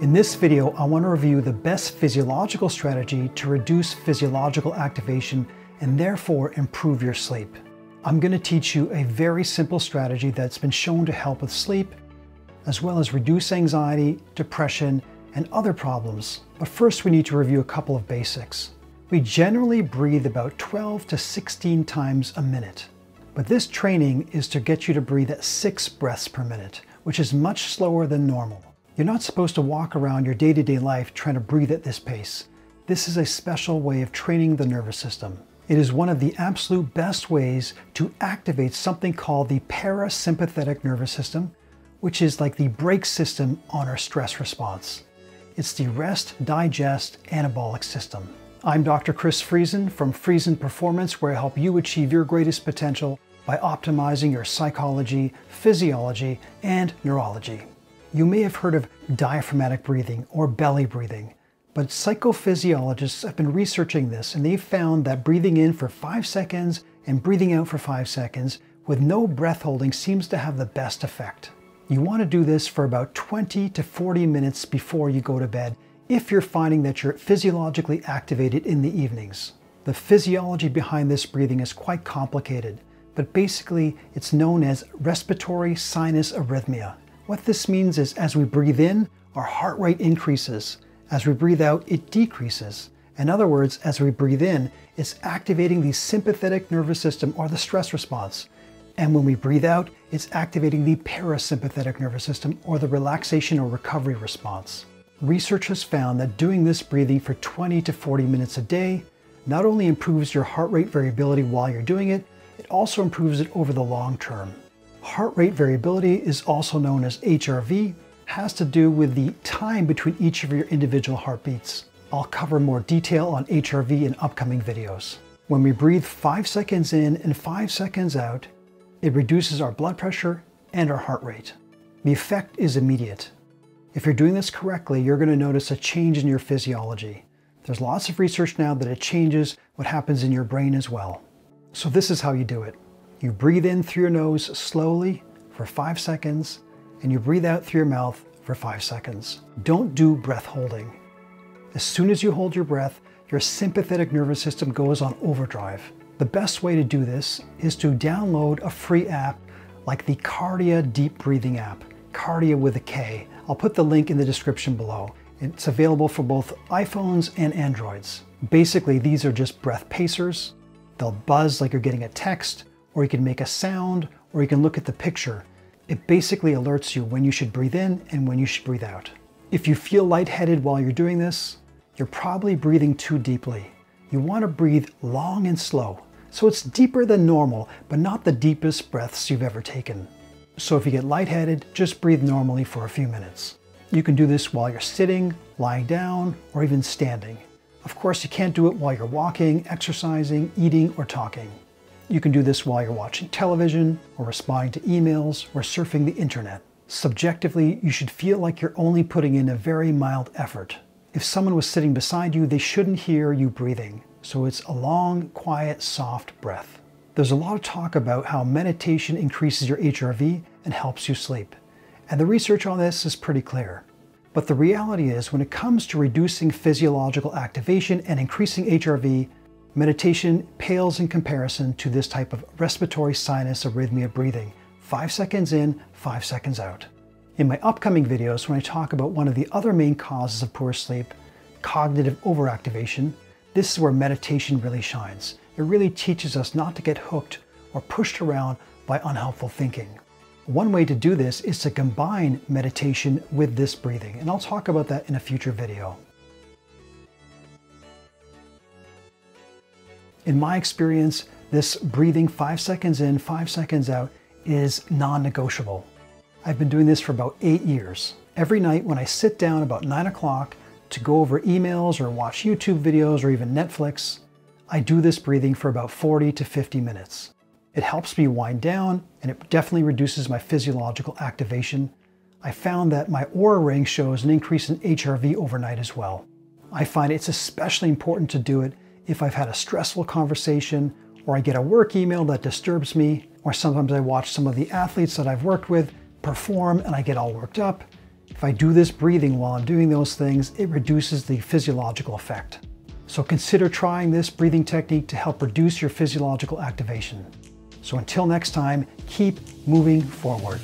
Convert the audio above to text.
In this video, I want to review the best physiological strategy to reduce physiological activation and therefore improve your sleep. I'm going to teach you a very simple strategy that's been shown to help with sleep, as well as reduce anxiety, depression, and other problems. But first we need to review a couple of basics. We generally breathe about 12 to 16 times a minute. But this training is to get you to breathe at 6 breaths per minute, which is much slower than normal. You're not supposed to walk around your day-to-day life trying to breathe at this pace. This is a special way of training the nervous system. It is one of the absolute best ways to activate something called the parasympathetic nervous system, which is like the brake system on our stress response. It's the rest, digest, anabolic system. I'm Dr. Chris Friesen from Friesen Performance, where I help you achieve your greatest potential by optimizing your psychology, physiology, and neurology. You may have heard of diaphragmatic breathing or belly breathing, but psychophysiologists have been researching this and they've found that breathing in for 5 seconds and breathing out for 5 seconds with no breath holding seems to have the best effect. You want to do this for about 20 to 40 minutes before you go to bed if you're finding that you're physiologically activated in the evenings. The physiology behind this breathing is quite complicated, but basically it's known as respiratory sinus arrhythmia. What this means is as we breathe in, our heart rate increases. As we breathe out, it decreases. In other words, as we breathe in, it's activating the sympathetic nervous system or the stress response. And when we breathe out, it's activating the parasympathetic nervous system or the relaxation or recovery response. Research has found that doing this breathing for 20 to 40 minutes a day not only improves your heart rate variability while you're doing it, it also improves it over the long term. Heart rate variability is also known as HRV, has to do with the time between each of your individual heartbeats. I'll cover more detail on HRV in upcoming videos. When we breathe 5 seconds in and 5 seconds out, it reduces our blood pressure and our heart rate. The effect is immediate. If you're doing this correctly, you're going to notice a change in your physiology. There's lots of research now that it changes what happens in your brain as well. So this is how you do it. You breathe in through your nose slowly for 5 seconds, and you breathe out through your mouth for 5 seconds. Don't do breath holding. As soon as you hold your breath, your sympathetic nervous system goes on overdrive. The best way to do this is to download a free app like the Kardia deep breathing app, Kardia with a K. I'll put the link in the description below. It's available for both iPhones and Androids. Basically, these are just breath pacers. They'll buzz like you're getting a text, or you can make a sound, or you can look at the picture. It basically alerts you when you should breathe in and when you should breathe out. If you feel lightheaded while you're doing this, you're probably breathing too deeply. You want to breathe long and slow. So it's deeper than normal, but not the deepest breaths you've ever taken. So if you get lightheaded, just breathe normally for a few minutes. You can do this while you're sitting, lying down, or even standing. Of course, you can't do it while you're walking, exercising, eating, or talking. You can do this while you're watching television, or responding to emails, or surfing the internet. Subjectively, you should feel like you're only putting in a very mild effort. If someone was sitting beside you, they shouldn't hear you breathing. So it's a long, quiet, soft breath. There's a lot of talk about how meditation increases your HRV and helps you sleep. And the research on this is pretty clear. But the reality is, when it comes to reducing physiological activation and increasing HRV, meditation pales in comparison to this type of respiratory sinus arrhythmia breathing. 5 seconds in, 5 seconds out. In my upcoming videos, when I talk about one of the other main causes of poor sleep, cognitive overactivation, this is where meditation really shines. It really teaches us not to get hooked or pushed around by unhelpful thinking. One way to do this is to combine meditation with this breathing, and I'll talk about that in a future video. In my experience, this breathing 5 seconds in, 5 seconds out is non-negotiable. I've been doing this for about 8 years. Every night when I sit down about 9 o'clock to go over emails or watch YouTube videos or even Netflix, I do this breathing for about 40 to 50 minutes. It helps me wind down, and it definitely reduces my physiological activation. I found that my Oura ring shows an increase in HRV overnight as well. I find it's especially important to do it if I've had a stressful conversation, or I get a work email that disturbs me, or sometimes I watch some of the athletes that I've worked with perform and I get all worked up. If I do this breathing while I'm doing those things, it reduces the physiological effect. So consider trying this breathing technique to help reduce your physiological activation. So until next time, keep moving forward.